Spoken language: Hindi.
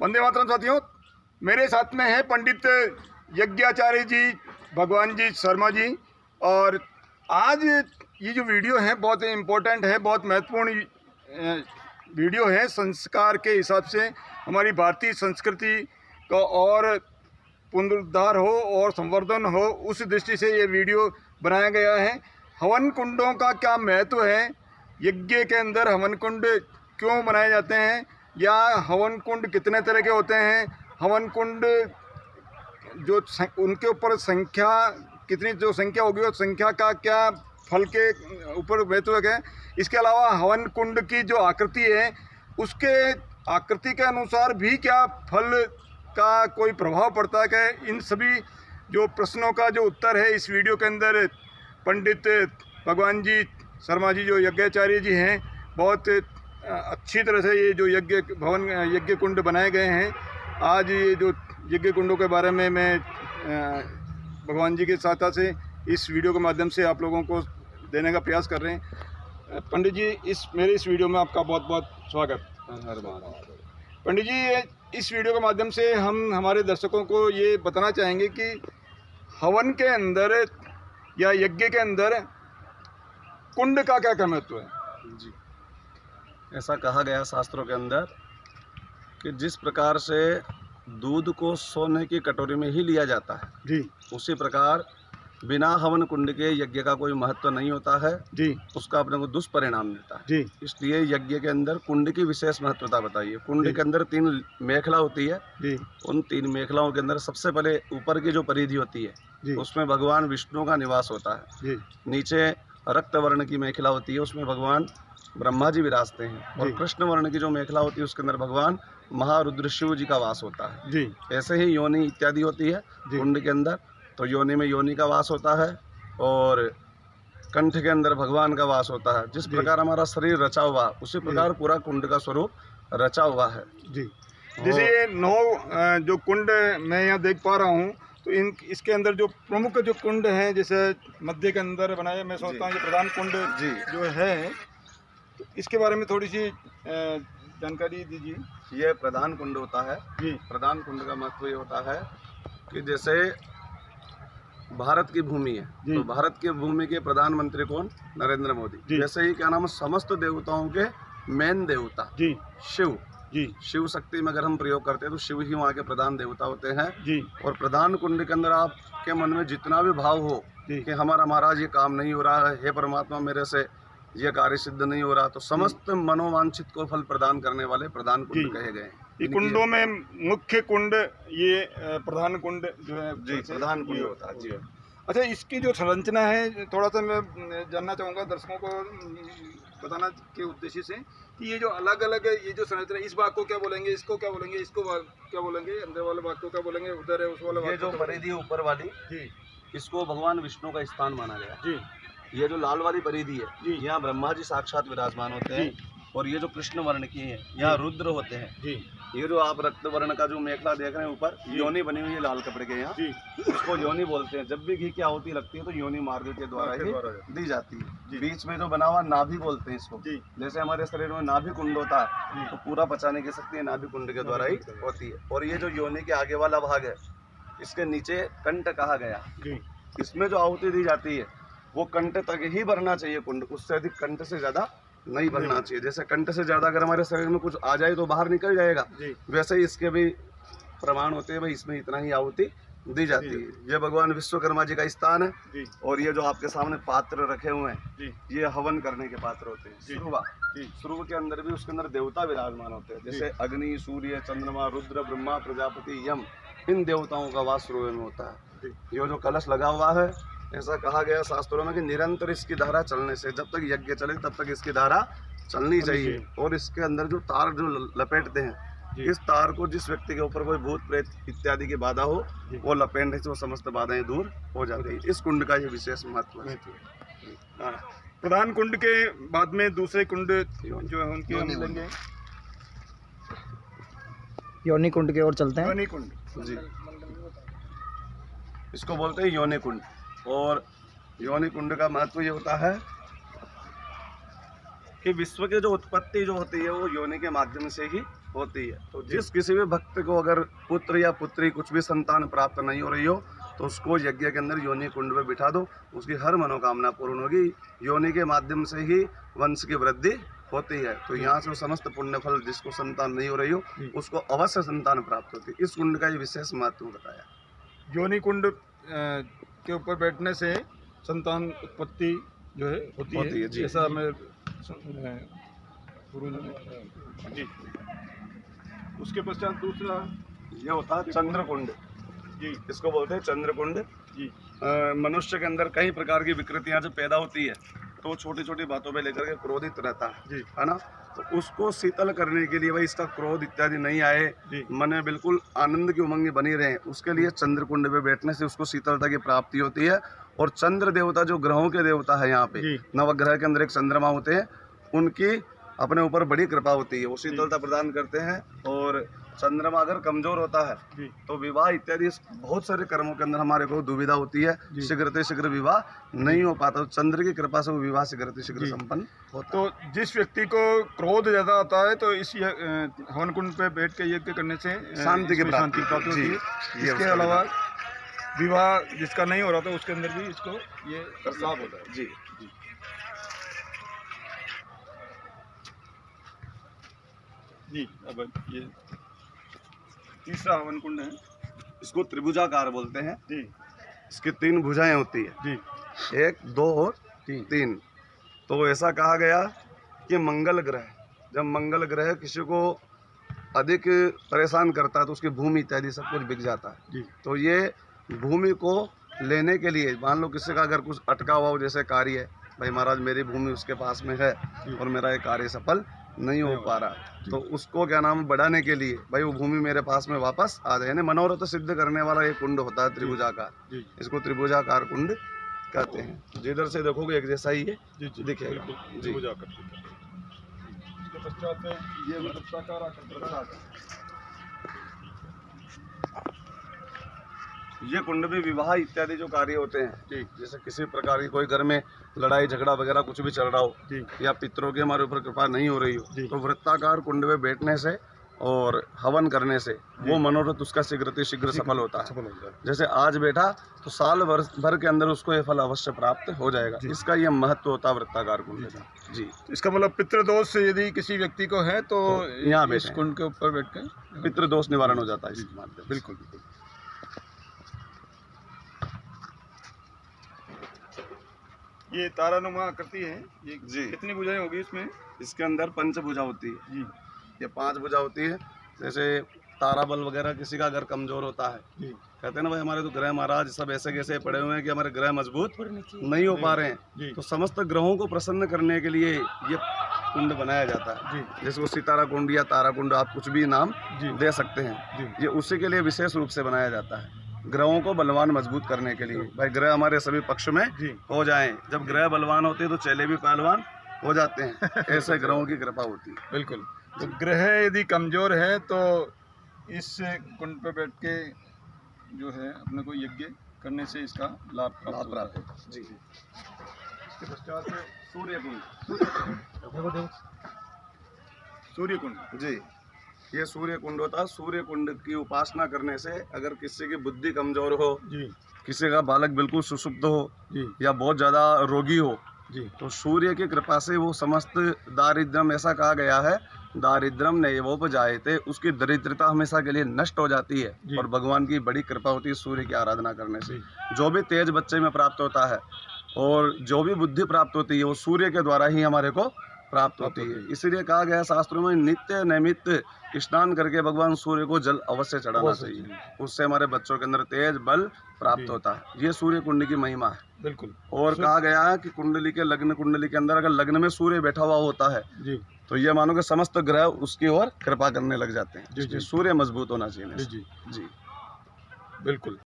वंदे मातरम साथियों, मेरे साथ में है पंडित यज्ञाचार्य जी, भगवान जी शर्मा जी। और आज ये जो वीडियो है बहुत इम्पोर्टेंट है, बहुत महत्वपूर्ण वीडियो है। संस्कार के हिसाब से हमारी भारतीय संस्कृति का और पुनरुद्धार हो और संवर्धन हो, उस दृष्टि से ये वीडियो बनाया गया है। हवन कुंडों का क्या महत्व है, यज्ञ के अंदर हवन कुंड क्यों बनाए जाते हैं, या हवन कुंड कितने तरह के होते हैं, हवन कुंड जो उनके ऊपर संख्या कितनी, जो संख्या होगी उस संख्या का क्या फल के ऊपर महत्व है। इसके अलावा हवन कुंड की जो आकृति है, उसके आकृति के अनुसार भी क्या फल का कोई प्रभाव पड़ता है क्या? इन सभी जो प्रश्नों का जो उत्तर है इस वीडियो के अंदर पंडित भगवान जी शर्मा जी जो यज्ञाचार्य जी हैं, बहुत अच्छी तरह से ये जो यज्ञ कुंड बनाए गए हैं। आज ये जो यज्ञ कुंडों के बारे में मैं भगवान जी की सहायता से इस वीडियो के माध्यम से आप लोगों को देने का प्रयास कर रहे हैं। पंडित जी, मेरे इस वीडियो में आपका बहुत बहुत स्वागत। पंडित जी, इस वीडियो के माध्यम से हम हमारे दर्शकों को ये बताना चाहेंगे कि हवन के अंदर या यज्ञ के अंदर कुंड का क्या महत्व है। जी, ऐसा कहा गया शास्त्रों के अंदर कि जिस प्रकार से दूध को सोने की कटोरी में ही लिया जाता है जी, उसी प्रकार बिना हवन कुंड के यज्ञ का कोई महत्व नहीं होता है जी, उसका अपने को दुष्परिणाम मिलता है जी। इसलिए यज्ञ के अंदर कुंड की विशेष महत्वता बताइए। कुंड के अंदर 3 मेखला होती है जी। उन 3 मेखलाओं के अंदर सबसे पहले ऊपर की जो परिधि होती है जी। उसमें भगवान विष्णु का निवास होता है जी। नीचे रक्त वर्ण की मेखला होती है, उसमें भगवान ब्रह्मा जी विराजते हैं। और कृष्ण वर्ण की जो मेखला होती है उसके अंदर भगवान महारुद्र शिव जी का वास होता है जी। ऐसे ही योनि इत्यादि होती है कुंड के अंदर, तो योनि में योनि का वास होता है और कंठ के अंदर भगवान का वास होता है। जिस प्रकार हमारा शरीर रचा हुआ उसी प्रकार पूरा कुंड का स्वरूप रचा हुआ है जी। जैसे ये 9 जो कुंड मैं यहाँ देख पा रहा हूँ, तो इसके अंदर जो प्रमुख जो कुंड हैं, जैसे मध्य के अंदर बनाए, मैं सोचता हूँ ये प्रधान कुंड जी जो है, तो इसके बारे में थोड़ी सी जानकारी दीजिए। ये प्रधान कुंड होता है जी। प्रधान कुंड का महत्व ये होता है कि जैसे भारत की भूमि है तो भारत की भूमि के प्रधानमंत्री कौन? नरेंद्र मोदी। जैसे ही क्या नाम है, समस्त देवताओं के मेन देवता जी शिव जी, शिव शक्ति में अगर हम प्रयोग करते हैं तो शिव ही वहाँ के प्रधान देवता होते हैं जी। और प्रधान कुंड के अंदर आपके मन में जितना भी भाव हो कि हमारा महाराज ये काम नहीं हो रहा है, हे परमात्मा मेरे से ये कार्य सिद्ध नहीं हो रहा, तो समस्त मनोवांछित को फल प्रदान करने वाले प्रधान कुंड कहे गए। ये कुंडों में मुख्य कुंड ये प्रधान कुंड जो है जी प्रधान कुंड होता है जी। अच्छा, इसकी जो संरचना है थोड़ा सा मैं जानना चाहूँगा दर्शकों को बताना के उद्देश्य से कि ये जो अलग अलग ये जो संरचना, इस भाग को क्या बोलेंगे, इसको क्या बोलेंगे, इसको क्या बोलेंगे, अंदर वाले भाग को क्या बोलेंगे, उधर है उस वाले भाग, ये जो परिधि ऊपर वाली जी इसको भगवान विष्णु का स्थान माना गया जी। ये जो लाल वाली परिधि है यहाँ ब्रह्मा जी साक्षात विराजमान होते हैं और ये जो कृष्ण वर्ण की है यहाँ रुद्र होते हैं जी। ये जो आप रक्त वर्ण का जो मेखला देख रहे हैं ऊपर, योनि बनी हुई है लाल कपड़े के यहाँ, उसको योनि बोलते हैं। जब भी घी की आहुति लगती है तो योनि मार्ग के द्वारा ही दी जाती है। बीच में जो बना हुआ नाभि बोलते हैं इसको, जैसे हमारे शरीर में नाभि कुंड होता है तो पूरा पचाने की शक्ति नाभि कुंड के द्वारा ही होती है। और ये जो योनि के आगे वाला भाग है इसके नीचे कंठ कहा गया, इसमें जो आहुति दी जाती है वो कंठ तक ही भरना चाहिए कुंड, उससे अधिक कंठ से ज्यादा नहीं भरना चाहिए। जैसे कंठ से ज्यादा अगर हमारे शरीर में कुछ आ जाए तो बाहर निकल जाएगा, वैसे ही इसके भी प्रमाण होते हैं भाई इसमें इतना ही आहुति दी जाती है। ये भगवान विश्वकर्मा जी का स्थान है और ये जो आपके सामने पात्र रखे हुए हैं ये हवन करने के पात्र होते हैं। श्रुव के अंदर भी उसके अंदर देवता विराजमान होते हैं, जैसे अग्नि, सूर्य, चंद्रमा, रुद्र, ब्रह्मा, प्रजापति, यम, इन देवताओं का वास श्रुव में होता है। ये जो कलश लगा हुआ है, ऐसा कहा गया शास्त्रों में कि निरंतर इसकी धारा चलने से, जब तक यज्ञ चले तब तक इसकी धारा चलनी चाहिए। और इसके अंदर जो तार जो लपेटते हैं, इस तार को जिस व्यक्ति के ऊपर कोई भूत प्रेत इत्यादि की बाधा हो वो लपेटने से वो समस्त बाधाएं दूर हो जाती है। इस कुंड का ये विशेष महत्व है। प्रधान कुंड के बाद में दूसरे कुंड जो है उनके हम लेंगे, योनि कुंड की ओर चलते हैं। योनि कुंड जी, इसको बोलते हैं योनि कुंड। और योनि कुंड का महत्व ये होता है कि विश्व की जो उत्पत्ति जो होती है वो योनि के माध्यम से ही होती है। तो जिस किसी भी भक्त को अगर पुत्र या पुत्री कुछ भी संतान प्राप्त नहीं हो रही हो तो उसको यज्ञ के अंदर योनि कुंड में बिठा दो, उसकी हर मनोकामना पूर्ण होगी। योनि के माध्यम से ही वंश की वृद्धि होती है। तो यहाँ से समस्त पुण्य फल, जिसको संतान नहीं हो रही हो उसको अवश्य संतान प्राप्त होती है। इस कुंड का ये विशेष महत्व बताया। योनि कुंड के ऊपर बैठने से संतान उत्पत्ति जो है होती है जी। ऐसा मैं जी। उसके पश्चात दूसरा ये होता है चंद्र कुंड जी। इसको बोलते हैं चंद्र कुंड जी। मनुष्य के अंदर कई प्रकार की विकृतियां जब पैदा होती है तो छोटी छोटी बातों पे लेकर के क्रोधित रहता है जी। है ना। तो उसको शीतल करने के लिए भाई इसका क्रोध इत्यादि नहीं आए, मन में बिल्कुल आनंद की उमंग बनी रहे, उसके लिए चंद्र कुंड पे बैठने से उसको शीतलता की प्राप्ति होती है। और चंद्र देवता जो ग्रहों के देवता है, यहाँ पे नवग्रह के अंदर एक चंद्रमा होते हैं, उनकी अपने ऊपर बड़ी कृपा होती है, वो शीतलता प्रदान करते हैं। और चंद्रमा अगर कमजोर होता है तो विवाह इत्यादि बहुत सारे कर्मों के अंदर हमारे को दुविधा होती है, शीघ्र विवाह नहीं हो पाता। तो चंद्र की कृपा से वो विवाह शीघ्र संपन्न होता। तो जिस व्यक्ति को क्रोध ज्यादा आता है तो इस हवन कुंड पे बैठ के यज्ञ करने से शांति की प्राप्ति होती है। इसके अलावा विवाह जिसका नहीं हो रहा था उसके अंदर भी इसको ये लाभ होता है। जी। जी। अब ये तीसरा हवन कुंड है, इसको त्रिभुजाकार बोलते हैं जी। इसकी 3 भुजाएं होती है जी। 1, 2 और 3। तो ऐसा कहा गया कि मंगल ग्रह, जब मंगल ग्रह किसी को अधिक परेशान करता है तो उसकी भूमि इत्यादि सब कुछ बिक जाता है जी। तो ये भूमि को लेने के लिए, मान लो किसी का अगर कुछ अटका हुआ हो, जैसे कार्य है, भाई महाराज मेरी भूमि उसके पास में है और मेरा ये कार्य सफल नहीं हो पा रहा, तो उसको क्या नाम बढ़ाने के लिए भाई वो भूमि मेरे पास में वापस आ जाए, यानी मनोरथ सिद्ध करने वाला ये कुंड होता है त्रिभुजाकार। इसको त्रिभुजाकार कुंड कहते हैं। जिधर से देखोगे एक जैसा ही है दिखेगा जी। इसके पश्चात ये वृत्ताकार आकृति, ये कुंड में विवाह इत्यादि जो कार्य होते हैं, जैसे किसी प्रकार की कोई घर में लड़ाई झगड़ा वगैरह कुछ भी चल रहा हो या पितरों की हमारे ऊपर कृपा नहीं हो रही हो, तो वृत्ताकार कुंड में बैठने से और हवन करने से वो मनोरथ उसका शीघ्र सफल होता है। जैसे आज बैठा तो साल भर के अंदर उसको ये फल अवश्य प्राप्त हो जाएगा। इसका ये महत्व होता है वृत्ताकार कुंड का जी। इसका मतलब पितृदोष से यदि किसी व्यक्ति को है तो यहाँ इस कुंड के ऊपर बैठ के पितृदोष निवारण हो जाता है इसके माध्यम। बिल्कुल। ये तारानुमा आकृति है, ये जी। कितनी भुजाएं होगी इसमें? इसके अंदर 5 भुजा होती है जी। ये 5 भुजा होती है। जैसे तारा बल वगैरह किसी का अगर कमजोर होता है, कहते हैं ना भाई हमारे तो ग्रह महाराज सब ऐसे कैसे पड़े हुए हैं कि हमारे ग्रह मजबूत नहीं हो पा रहे हैं, तो समस्त ग्रहों को प्रसन्न करने के लिए ये कुंड बनाया जाता है। जैसे वो सितारा कुंड या तारा कुंड, आप कुछ भी नाम दे सकते हैं, ये उसी के लिए विशेष रूप से बनाया जाता है, ग्रहों को बलवान मजबूत करने के लिए। भाई ग्रह हमारे सभी पक्ष में हो जाएं, जब ग्रह बलवान होते हैं तो चेले भी पहलवान हो जाते हैं, ऐसे ग्रहों की कृपा होती है। बिल्कुल। तो ग्रह यदि कमजोर है तो इस कुंड पे बैठ के जो है अपने को यज्ञ करने से इसका लाभ प्राप्त होता है जी। इसके पश्चात सूर्य कुंड, सूर्य कुंड जी। ये सूर्य कुंड होता है। सूर्य कुंड की उपासना करने से अगर किसी की बुद्धि कमजोर हो, किसी का बालक बिल्कुल सुषुप्त हो या बहुत ज़्यादा रोगी हो, तो सूर्य की कृपा से वो समस्त दारिद्र्यम, ऐसा कहा गया है दारिद्र्यम नैवोपजायते, उसकी दरिद्रता हमेशा के लिए नष्ट हो जाती है। और भगवान की बड़ी कृपा होती है सूर्य की आराधना करने से। जो भी तेज बच्चे में प्राप्त होता है और जो भी बुद्धि प्राप्त होती है वो सूर्य के द्वारा ही हमारे को प्राप्त होती है। इसीलिए कहा गया शास्त्रों में नित्य नैमित्त स्नान करके भगवान सूर्य को जल अवश्य चढ़ाना चाहिए, उससे हमारे बच्चों के अंदर तेज बल प्राप्त होता है। ये सूर्य कुंड की महिमा है। बिल्कुल। और कहा गया है कि कुंडली के लग्न कुंडली के अंदर अगर लग्न में सूर्य बैठा हुआ होता है तो ये मानो कि समस्त ग्रह उसकी ओर कृपा करने लग जाते हैं। सूर्य मजबूत होना चाहिए। जी बिल्कुल।